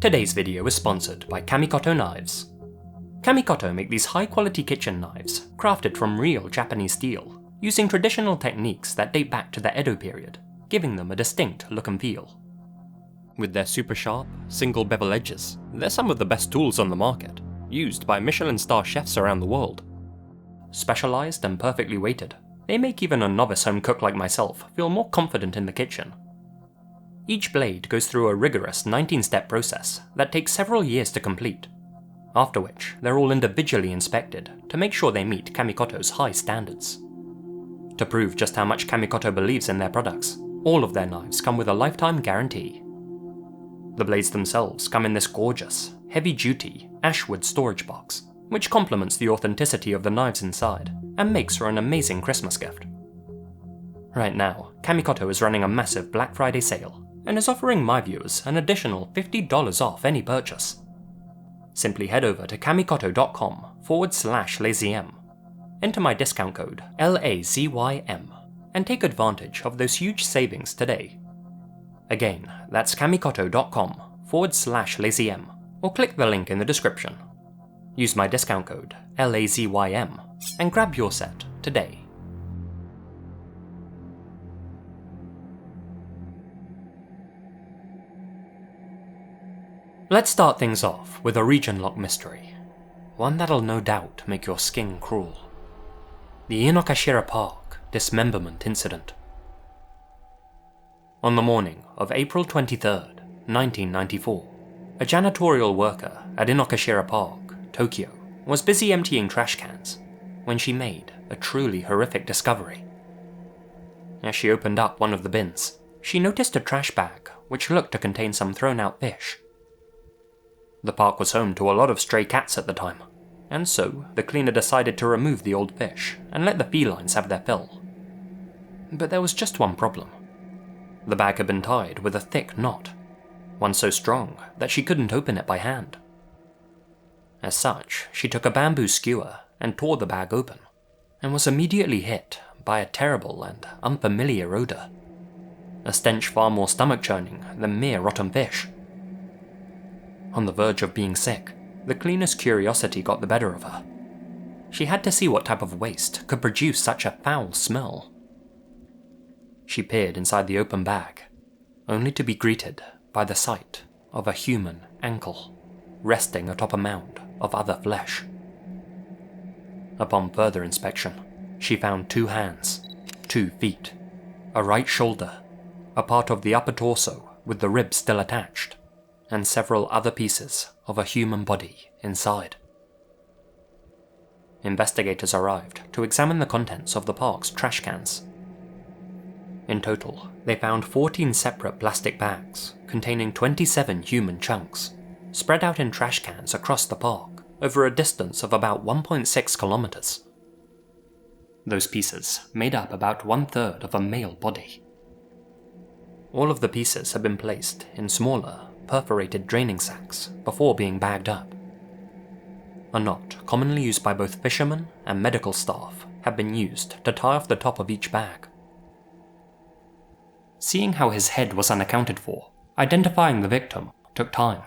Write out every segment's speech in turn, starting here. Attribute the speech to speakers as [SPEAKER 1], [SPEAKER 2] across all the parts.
[SPEAKER 1] Today's video is sponsored by Kamikoto Knives. Kamikoto make these high-quality kitchen knives, crafted from real Japanese steel, using traditional techniques that date back to the Edo period, giving them a distinct look and feel. With their super sharp, single bevel edges, they're some of the best tools on the market, used by Michelin star chefs around the world. Specialized and perfectly weighted, they make even a novice home cook like myself feel more confident in the kitchen. Each blade goes through a rigorous 19-step process that takes several years to complete, after which they're all individually inspected to make sure they meet Kamikoto's high standards. To prove just how much Kamikoto believes in their products, all of their knives come with a lifetime guarantee. The blades themselves come in this gorgeous, heavy-duty, ashwood storage box, which complements the authenticity of the knives inside and makes for an amazing Christmas gift. Right now, Kamikoto is running a massive Black Friday sale and is offering my viewers an additional $50 off any purchase. Simply head over to kamikoto.com/lazym, enter my discount code LAZYM, and take advantage of those huge savings today. Again, that's kamikoto.com/lazym, or click the link in the description. Use my discount code LAZYM and grab your set today. Let's start things off with a region-lock mystery, one that'll no doubt make your skin crawl. The Inokashira Park dismemberment incident. On the morning of April 23rd, 1994, a janitorial worker at Inokashira Park, Tokyo, was busy emptying trash cans when she made a truly horrific discovery. As she opened up one of the bins, she noticed a trash bag which looked to contain some thrown-out fish. The park was home to a lot of stray cats at the time, and so the cleaner decided to remove the old fish and let the felines have their fill. But there was just one problem. The bag had been tied with a thick knot, one so strong that she couldn't open it by hand. As such, she took a bamboo skewer and tore the bag open, and was immediately hit by a terrible and unfamiliar odor, a stench far more stomach-churning than mere rotten fish. On the verge of being sick, the cleaner's curiosity got the better of her. She had to see what type of waste could produce such a foul smell. She peered inside the open bag, only to be greeted by the sight of a human ankle resting atop a mound of other flesh. Upon further inspection, she found 2 hands, 2 feet, a right shoulder, a part of the upper torso with the ribs still attached, and several other pieces of a human body inside. Investigators arrived to examine the contents of the park's trash cans. In total, they found 14 separate plastic bags containing 27 human chunks, spread out in trash cans across the park over a distance of about 1.6 kilometers. Those pieces made up about 1/3 of a male body. All of the pieces had been placed in smaller, perforated draining sacks before being bagged up. A knot commonly used by both fishermen and medical staff had been used to tie off the top of each bag. Seeing how his head was unaccounted for, identifying the victim took time.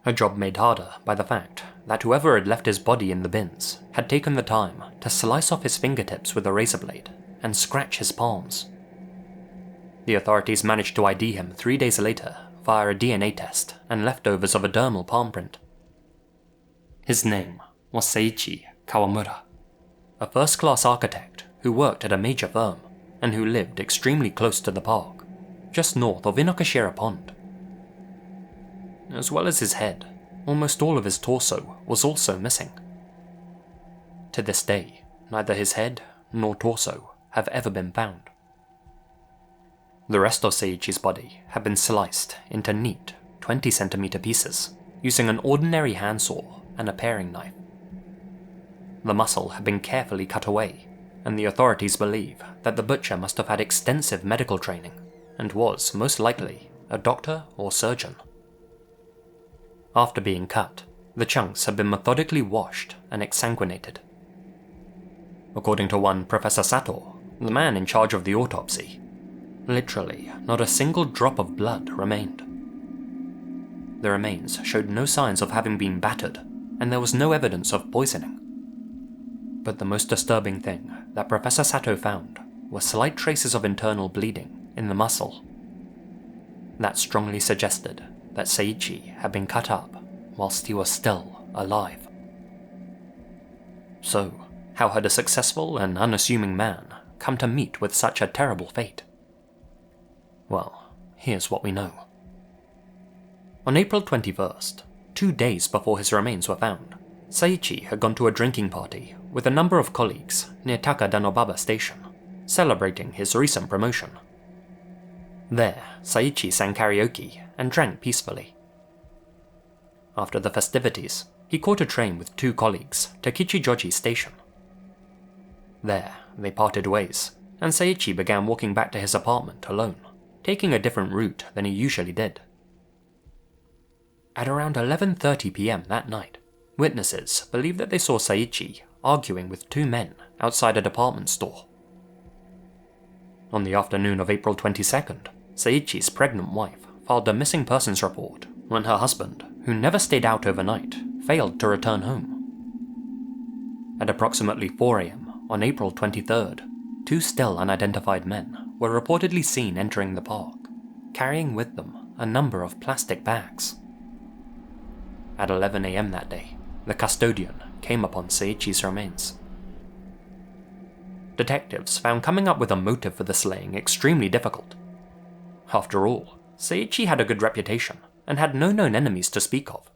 [SPEAKER 1] A job made harder by the fact that whoever had left his body in the bins had taken the time to slice off his fingertips with a razor blade and scratch his palms. The authorities managed to ID him 3 days later via a DNA test and leftovers of a dermal palm print. His name was Seiichi Kawamura, a first-class architect who worked at a major firm and who lived extremely close to the park, just north of Inokashira Pond. As well as his head, almost all of his torso was also missing. To this day, neither his head nor torso have ever been found. The rest of Seiichi's body had been sliced into neat 20cm pieces using an ordinary handsaw and a paring knife. The muscle had been carefully cut away, and the authorities believe that the butcher must have had extensive medical training and was, most likely, a doctor or surgeon. After being cut, the chunks had been methodically washed and exsanguinated. According to one Professor Sato, the man in charge of the autopsy, literally not a single drop of blood remained. The remains showed no signs of having been battered, and there was no evidence of poisoning. But the most disturbing thing that Professor Sato found were slight traces of internal bleeding in the muscle. That strongly suggested that Seiichi had been cut up whilst he was still alive. So, how had a successful and unassuming man come to meet with such a terrible fate? Well, here's what we know. On April 21st, 2 days before his remains were found, Seiichi had gone to a drinking party with a number of colleagues near Takadanobaba Station, celebrating his recent promotion. There, Seiichi sang karaoke and drank peacefully. After the festivities, he caught a train with 2 colleagues to Kichijoji Station. There, they parted ways, and Seiichi began walking back to his apartment alone, taking a different route than he usually did. At around 11:30 p.m. that night, witnesses believe that they saw Seiichi arguing with 2 men outside a department store. On the afternoon of April 22nd, Seiichi's pregnant wife filed a missing persons report when her husband, who never stayed out overnight, failed to return home. At approximately 4 a.m. on April 23rd, 2 still unidentified men were reportedly seen entering the park, carrying with them a number of plastic bags. At 11 a.m. that day, the custodian came upon Seiichi's remains. Detectives found coming up with a motive for the slaying extremely difficult. After all, Seiichi had a good reputation and had no known enemies to speak of.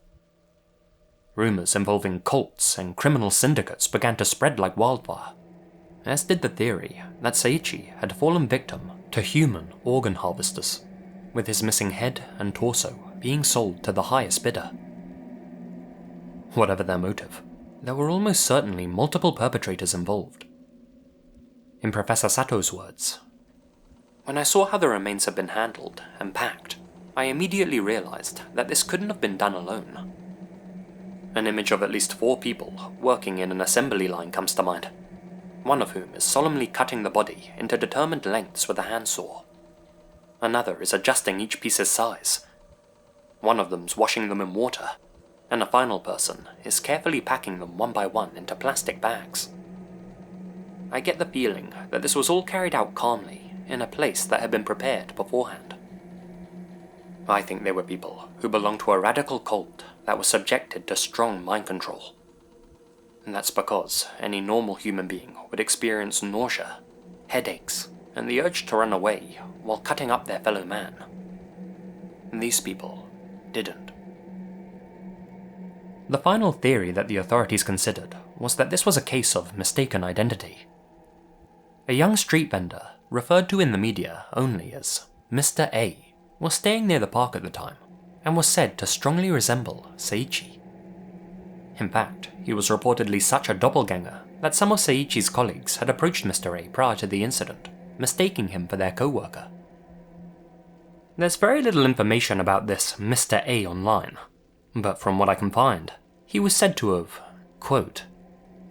[SPEAKER 1] Rumors involving cults and criminal syndicates began to spread like wildfire, as did the theory that Seiichi had fallen victim to human organ harvesters, with his missing head and torso being sold to the highest bidder. Whatever their motive, there were almost certainly multiple perpetrators involved. In Professor Sato's words, "When I saw how the remains had been handled and packed, I immediately realized that this couldn't have been done alone. An image of at least 4 people working in an assembly line comes to mind, one of whom is solemnly cutting the body into determined lengths with a handsaw. Another is adjusting each piece's size. One of them's washing them in water, and a final person is carefully packing them one by one into plastic bags. I get the feeling that this was all carried out calmly in a place that had been prepared beforehand. I think they were people who belonged to a radical cult that was subjected to strong mind control. And that's because any normal human being would experience nausea, headaches, and the urge to run away while cutting up their fellow man. These people didn't." The final theory that the authorities considered was that this was a case of mistaken identity. A young street vendor, referred to in the media only as Mr. A, was staying near the park at the time, and was said to strongly resemble Seiichi. In fact, he was reportedly such a doppelganger that some of Seiichi's colleagues had approached Mr. A prior to the incident, mistaking him for their co-worker. There's very little information about this Mr. A online, but from what I can find, he was said to have, quote,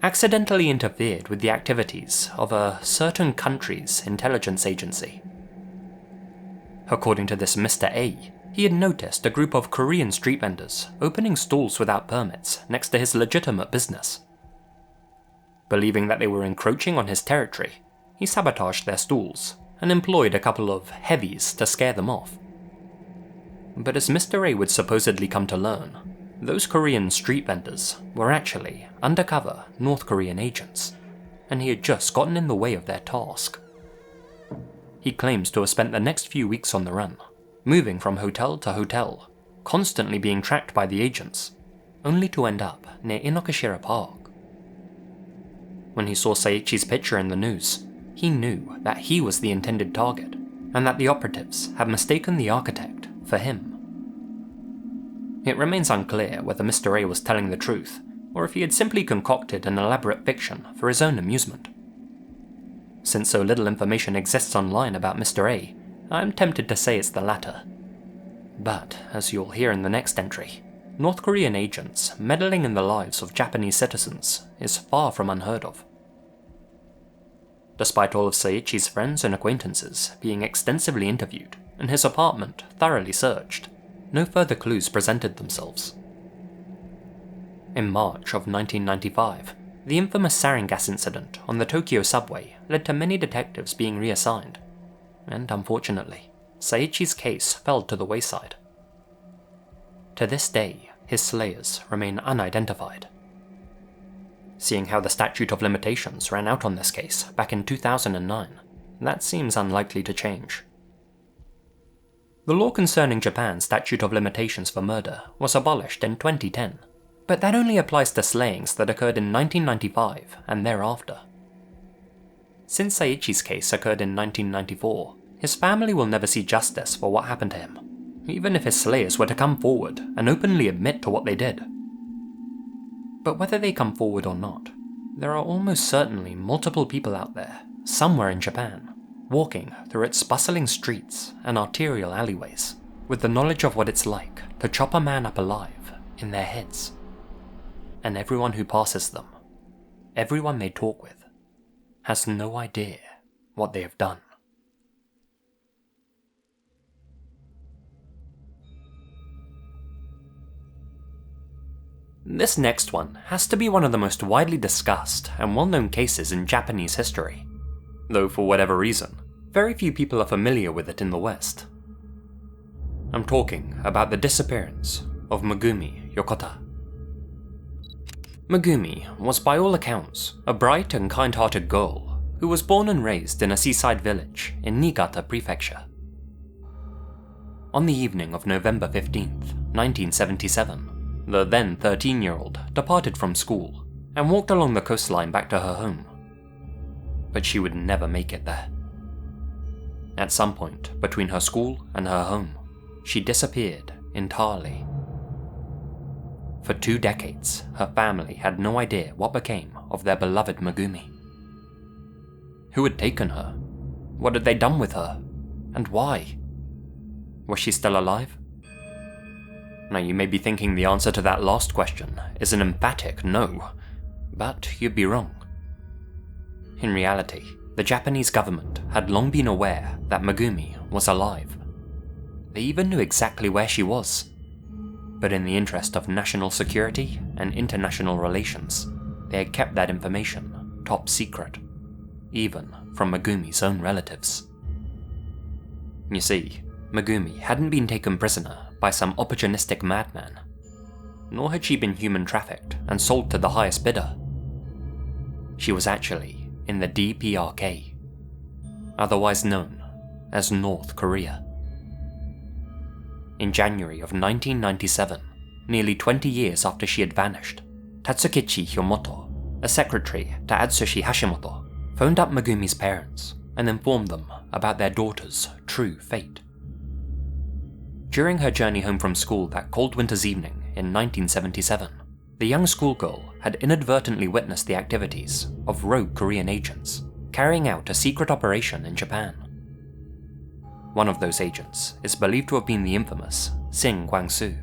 [SPEAKER 1] accidentally interfered with the activities of a certain country's intelligence agency. According to this Mr. A, he had noticed a group of Korean street vendors opening stalls without permits next to his legitimate business. Believing that they were encroaching on his territory, he sabotaged their stalls and employed a couple of heavies to scare them off. But as Mr. A would supposedly come to learn, those Korean street vendors were actually undercover North Korean agents, and he had just gotten in the way of their task. He claims to have spent the next few weeks on the run, moving from hotel to hotel, constantly being tracked by the agents, only to end up near Inokashira Park. When he saw Seiichi's picture in the news, he knew that he was the intended target, and that the operatives had mistaken the architect for him. It remains unclear whether Mr. A was telling the truth, or if he had simply concocted an elaborate fiction for his own amusement. Since so little information exists online about Mr. A, I'm tempted to say it's the latter. But, as you'll hear in the next entry, North Korean agents meddling in the lives of Japanese citizens is far from unheard of. Despite all of Seiichi's friends and acquaintances being extensively interviewed and his apartment thoroughly searched, no further clues presented themselves. In March of 1995, the infamous sarin gas incident on the Tokyo subway led to many detectives being reassigned, and unfortunately, Saiichi's case fell to the wayside. To this day, his slayers remain unidentified. Seeing how the statute of limitations ran out on this case back in 2009, that seems unlikely to change. The law concerning Japan's statute of limitations for murder was abolished in 2010, but that only applies to slayings that occurred in 1995 and thereafter. Since Saiichi's case occurred in 1994, his family will never see justice for what happened to him, even if his slayers were to come forward and openly admit to what they did. But whether they come forward or not, there are almost certainly multiple people out there, somewhere in Japan, walking through its bustling streets and arterial alleyways, with the knowledge of what it's like to chop a man up alive in their heads. And everyone who passes them, everyone they talk with, has no idea what they have done. This next one has to be one of the most widely discussed and well-known cases in Japanese history, though for whatever reason, very few people are familiar with it in the West. I'm talking about the disappearance of Megumi Yokota. Megumi was by all accounts a bright and kind-hearted girl who was born and raised in a seaside village in Niigata Prefecture. On the evening of November 15th, 1977, the then 13-year-old departed from school and walked along the coastline back to her home. But she would never make it there. At some point between her school and her home, she disappeared entirely. For 2 decades, her family had no idea what became of their beloved Megumi. Who had taken her? What had they done with her? And why? Was she still alive? Now you may be thinking the answer to that last question is an emphatic no, but you'd be wrong. In reality, the Japanese government had long been aware that Megumi was alive. They even knew exactly where she was. But in the interest of national security and international relations, they had kept that information top secret, even from Megumi's own relatives. You see, Megumi hadn't been taken prisoner by some opportunistic madman, nor had she been human trafficked and sold to the highest bidder. She was actually in the DPRK, otherwise known as North Korea. In January of 1997, nearly 20 years after she had vanished, Tatsukichi Hyomoto, a secretary to Atsushi Hashimoto, phoned up Megumi's parents and informed them about their daughter's true fate. During her journey home from school that cold winter's evening in 1977, the young schoolgirl had inadvertently witnessed the activities of rogue Korean agents carrying out a secret operation in Japan. One of those agents is believed to have been the infamous Shin Kwang-soo,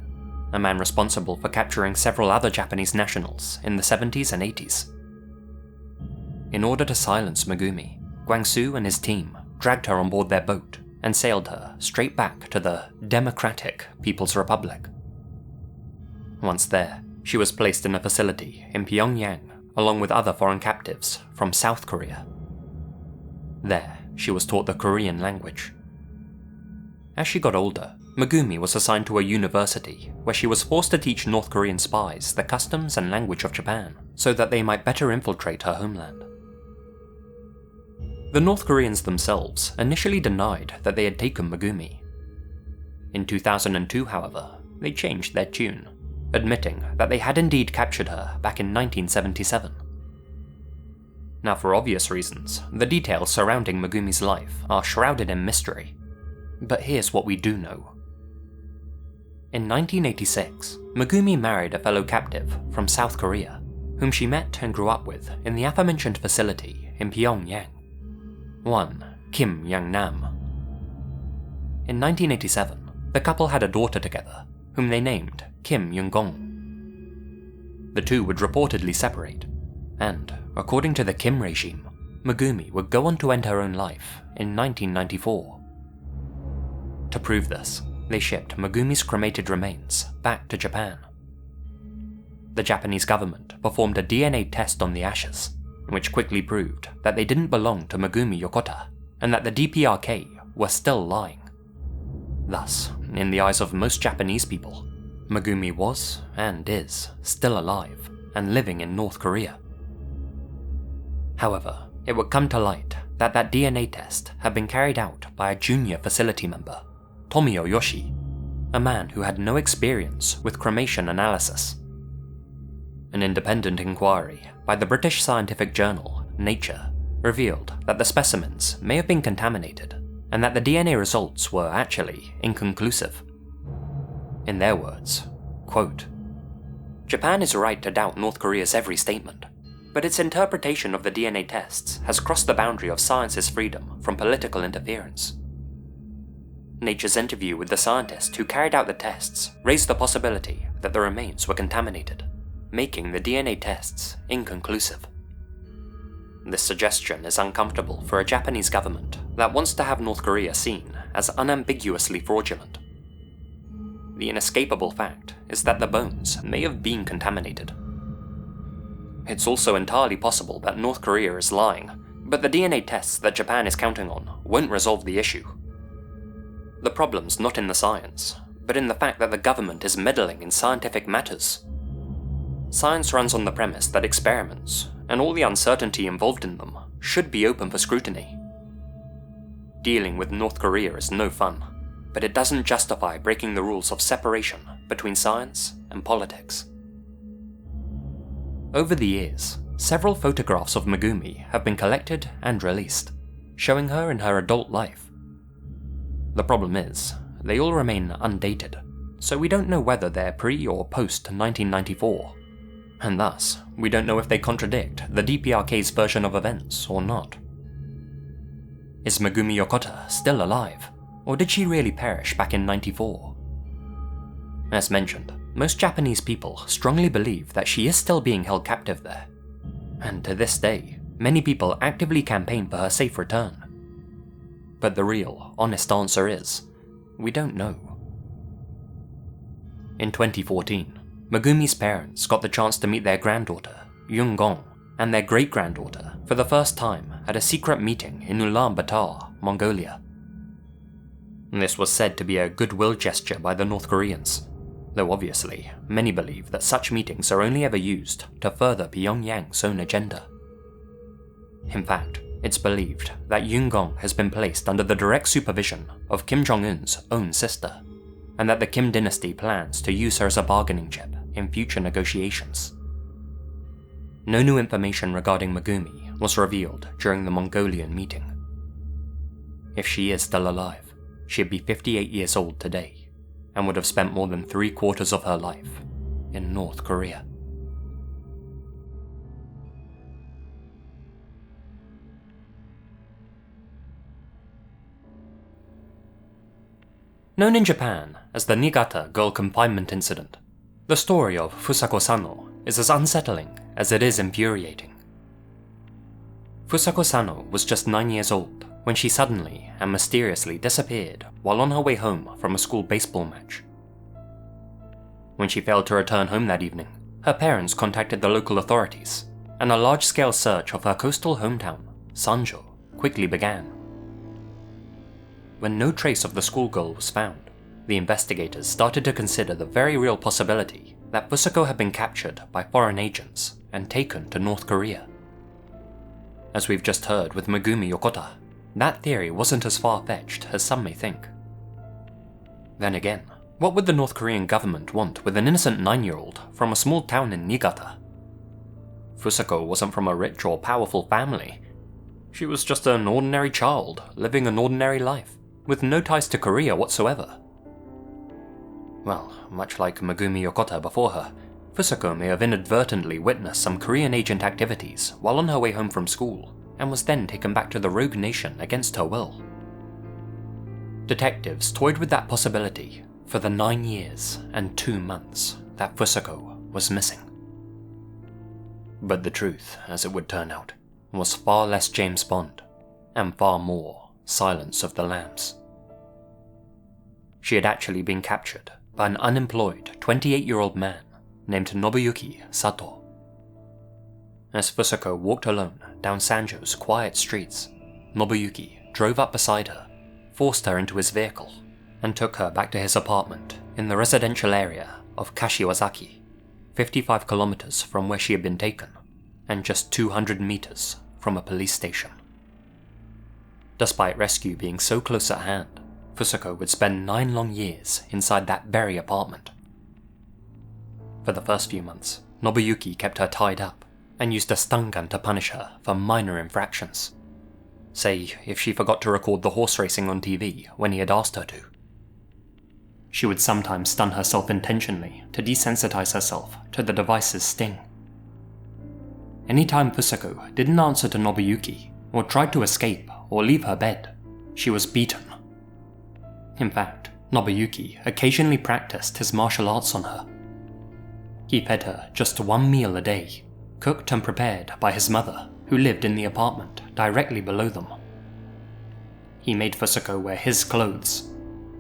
[SPEAKER 1] a man responsible for capturing several other Japanese nationals in the 70s and 80s. In order to silence Megumi, Kwang-soo and his team dragged her on board their boat and sailed her straight back to the Democratic People's Republic. Once there, she was placed in a facility in Pyongyang along with other foreign captives from South Korea. There, she was taught the Korean language. As she got older, Megumi was assigned to a university where she was forced to teach North Korean spies the customs and language of Japan so that they might better infiltrate her homeland. The North Koreans themselves initially denied that they had taken Megumi. In 2002, however, they changed their tune, admitting that they had indeed captured her back in 1977. Now, for obvious reasons, the details surrounding Megumi's life are shrouded in mystery, but here's what we do know. In 1986, Megumi married a fellow captive from South Korea, whom she met and grew up with in the aforementioned facility in Pyongyang. One Kim Young-nam. In 1987, the couple had a daughter together, whom they named Kim Young-gong. The two would reportedly separate, and, according to the Kim regime, Megumi would go on to end her own life in 1994. To prove this, they shipped Megumi's cremated remains back to Japan. The Japanese government performed a DNA test on the ashes, which quickly proved that they didn't belong to Megumi Yokota, and that the DPRK were still lying. Thus, in the eyes of most Japanese people, Megumi was, and is, still alive and living in North Korea. However, it would come to light that that DNA test had been carried out by a junior facility member, Tomio Yoshi, a man who had no experience with cremation analysis. An independent inquiry by the British scientific journal Nature revealed that the specimens may have been contaminated and that the DNA results were actually inconclusive. In their words, quote, "Japan is right to doubt North Korea's every statement, but its interpretation of the DNA tests has crossed the boundary of science's freedom from political interference. Nature's interview with the scientist who carried out the tests raised the possibility that the remains were contaminated, making the DNA tests inconclusive. This suggestion is uncomfortable for a Japanese government that wants to have North Korea seen as unambiguously fraudulent. The inescapable fact is that the bones may have been contaminated. It's also entirely possible that North Korea is lying, but the DNA tests that Japan is counting on won't resolve the issue. The problem's not in the science, but in the fact that the government is meddling in scientific matters. Science runs on the premise that experiments, and all the uncertainty involved in them, should be open for scrutiny. Dealing with North Korea is no fun, but it doesn't justify breaking the rules of separation between science and politics." Over the years, several photographs of Megumi have been collected and released, showing her in her adult life. The problem is, they all remain undated, so we don't know whether they're pre- or post-1994, and thus, we don't know if they contradict the DPRK's version of events or not. Is Megumi Yokota still alive, or did she really perish back in '94? As mentioned, most Japanese people strongly believe that she is still being held captive there, and to this day, many people actively campaign for her safe return. But the real, honest answer is, we don't know. In 2014, Megumi's parents got the chance to meet their granddaughter, Yoon-gong, and their great-granddaughter for the first time at a secret meeting in Ulaanbaatar, Mongolia. This was said to be a goodwill gesture by the North Koreans, though obviously, many believe that such meetings are only ever used to further Pyongyang's own agenda. In fact, it's believed that Yoon-gong has been placed under the direct supervision of Kim Jong-un's own sister, and that the Kim dynasty plans to use her as a bargaining chip in future negotiations. No new information regarding Megumi was revealed during the Mongolian meeting. If she is still alive, she'd be 58 years old today, and would have spent more than 3/4 of her life in North Korea. Known in Japan as the Niigata girl confinement incident, the story of Fusako Sano is as unsettling as it is infuriating. Fusako Sano was just 9 years old when she suddenly and mysteriously disappeared while on her way home from a school baseball match. When she failed to return home that evening, her parents contacted the local authorities, and a large-scale search of her coastal hometown, Sanjo, quickly began. When no trace of the schoolgirl was found, the investigators started to consider the very real possibility that Fusako had been captured by foreign agents and taken to North Korea. As we've just heard with Megumi Yokota, that theory wasn't as far-fetched as some may think. Then again, what would the North Korean government want with an innocent 9-year-old from a small town in Niigata? Fusako wasn't from a rich or powerful family. She was just an ordinary child, living an ordinary life, with no ties to Korea whatsoever. Well, much like Megumi Yokota before her, Fusako may have inadvertently witnessed some Korean agent activities while on her way home from school, and was then taken back to the rogue nation against her will. Detectives toyed with that possibility for the 9 years and 2 months that Fusako was missing. But the truth, as it would turn out, was far less James Bond, and far more Silence of the Lambs. she had actually been captured by an unemployed 28-year-old man named Nobuyuki Sato. As Fusako walked alone down Sanjo's quiet streets, Nobuyuki drove up beside her, forced her into his vehicle, and took her back to his apartment in the residential area of Kashiwazaki, 55 kilometers from where she had been taken, and just 200 meters from a police station. Despite rescue being so close at hand, Fusako would spend 9 long years inside that very apartment. For the first few months, Nobuyuki kept her tied up and used a stun gun to punish her for minor infractions. Say, if she forgot to record the horse racing on TV when he had asked her to. She would sometimes stun herself intentionally to desensitize herself to the device's sting. Anytime Fusako didn't answer to Nobuyuki, or tried to escape or leave her bed, she was beaten. In fact, Nobuyuki occasionally practiced his martial arts on her. He fed her just 1 meal a day, cooked and prepared by his mother, who lived in the apartment directly below them. He made Fusako wear his clothes,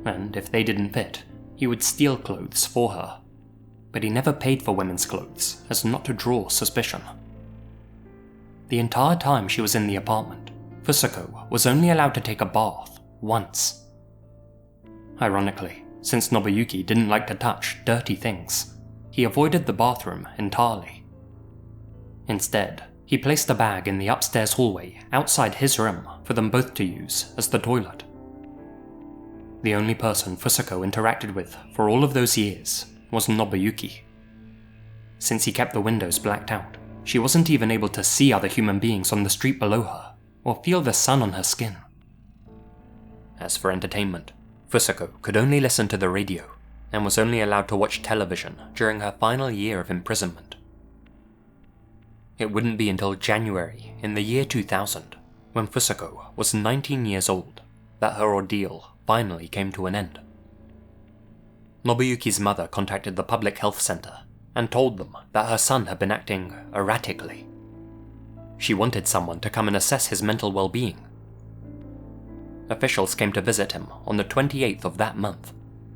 [SPEAKER 1] and if they didn't fit, he would steal clothes for her. But he never paid for women's clothes, as not to draw suspicion. The entire time she was in the apartment, Fusako was only allowed to take a bath once. Ironically, since Nobuyuki didn't like to touch dirty things, he avoided the bathroom entirely. Instead, he placed a bag in the upstairs hallway outside his room for them both to use as the toilet. The only person Fusako interacted with for all of those years was Nobuyuki. Since he kept the windows blacked out, she wasn't even able to see other human beings on the street below her or feel the sun on her skin. As for entertainment, Fusako could only listen to the radio and was only allowed to watch television during her final year of imprisonment. It wouldn't be until January in the year 2000, when Fusako was 19 years old, that her ordeal finally came to an end. Nobuyuki's mother contacted the public health center and told them that her son had been acting erratically. She wanted someone to come and assess his mental well-being. Officials came to visit him on the 28th of that month,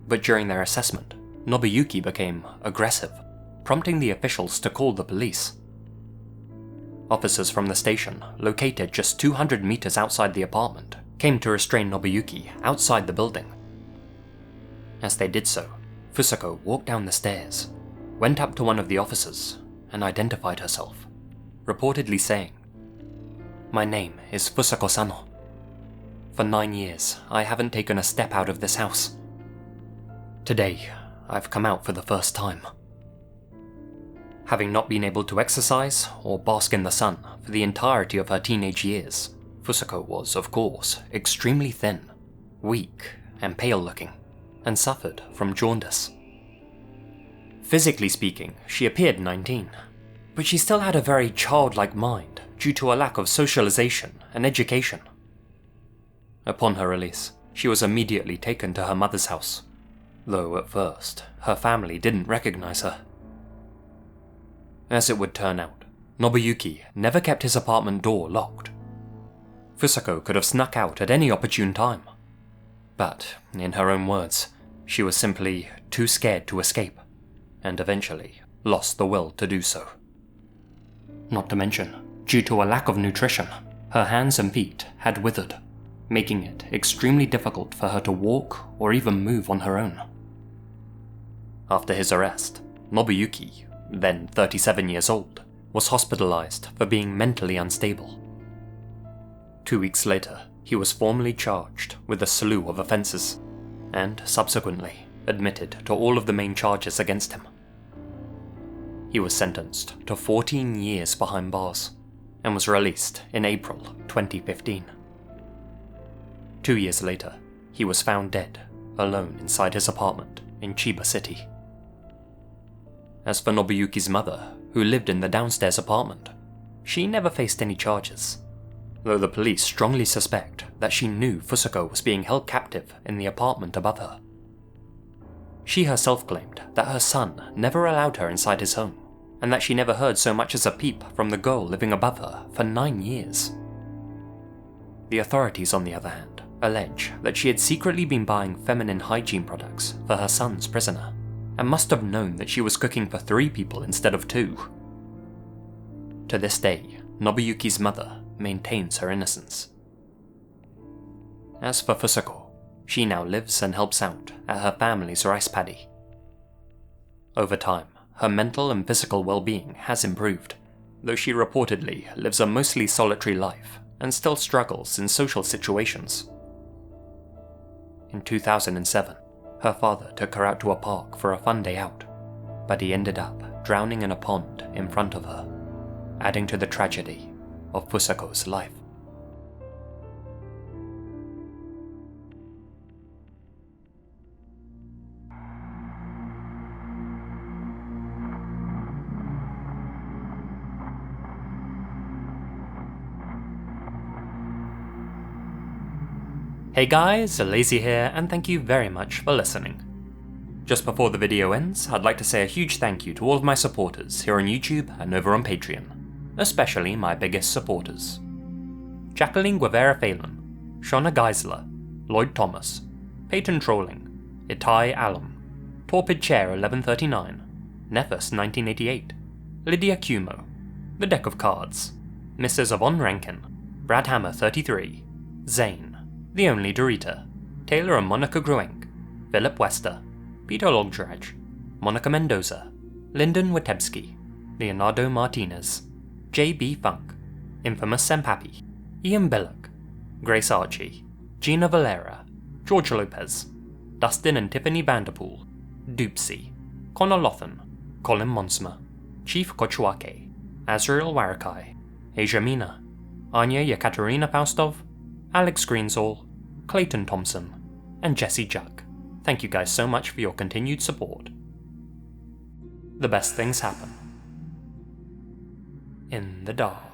[SPEAKER 1] but during their assessment, Nobuyuki became aggressive, prompting the officials to call the police. Officers from the station, located just 200 meters outside the apartment, came to restrain Nobuyuki outside the building. As they did so, Fusako walked down the stairs, went up to one of the officers, and identified herself, reportedly saying, "My name is Fusako Sano. For 9 years, I haven't taken a step out of this house. Today, I've come out for the first time." Having not been able to exercise or bask in the sun for the entirety of her teenage years, Fusako was, of course, extremely thin, weak, and pale-looking, and suffered from jaundice. Physically speaking, she appeared 19, but she still had a very childlike mind due to a lack of socialization and education. Upon her release, she was immediately taken to her mother's house, though at first, her family didn't recognize her. As it would turn out, Nobuyuki never kept his apartment door locked. Fusako could have snuck out at any opportune time, but, in her own words, she was simply too scared to escape, and eventually lost the will to do so. Not to mention, due to a lack of nutrition, her hands and feet had withered, making it extremely difficult for her to walk or even move on her own. After his arrest, Nobuyuki, then 37 years old, was hospitalized for being mentally unstable. 2 weeks later, he was formally charged with a slew of offenses, and subsequently admitted to all of the main charges against him. He was sentenced to 14 years behind bars, and was released in April 2015. 2 years later, he was found dead, alone inside his apartment in Chiba City. As for Nobuyuki's mother, who lived in the downstairs apartment, she never faced any charges, though the police strongly suspect that she knew Fusako was being held captive in the apartment above her. She herself claimed that her son never allowed her inside his home, and that she never heard so much as a peep from the girl living above her for 9 years. The authorities, on the other hand, allege that she had secretly been buying feminine hygiene products for her son's prisoner, and must have known that she was cooking for 3 people instead of 2. To this day, Nobuyuki's mother maintains her innocence. As for Fusako, she now lives and helps out at her family's rice paddy. Over time, her mental and physical well-being has improved, though she reportedly lives a mostly solitary life and still struggles in social situations. In 2007, her father took her out to a park for a fun day out, but he ended up drowning in a pond in front of her, adding to the tragedy of Fusako's life. Hey guys, Lazy here, and thank you very much for listening. Just before the video ends, I'd like to say a huge thank you to all of my supporters here on YouTube and over on Patreon, especially my biggest supporters. Jacqueline Guevara-Phelan, Shauna Geisler, Lloyd Thomas, Peyton Trolling, Itai Alum, Torpid Chair 1139, Nephus 1988, Lydia Cumo, The Deck of Cards, Mrs. Yvonne Rankin, Brad Hammer 33, Zane, The Only Dorita, Taylor&Monica Gruenk, Philip Wester, Peter Logdraj, Monica Mendoza, Linden Witebski, Leonardo Martinez, J.B. Funk, Infamous-senpapi, Ian Biluck, Gracearchie, Gina Valera, George Lopez, Dustin and Tiffany Vanderpool, Doopsy, Connor Louthan, Colin Monsma, Chief Cochuaque, Azrael Warakai, asiamina, Anja-Yekaterina Faustov, Alex Greensall, Clayton Thompson, and Jessie. Thank you guys so much for your continued support. The best things happen in the dark.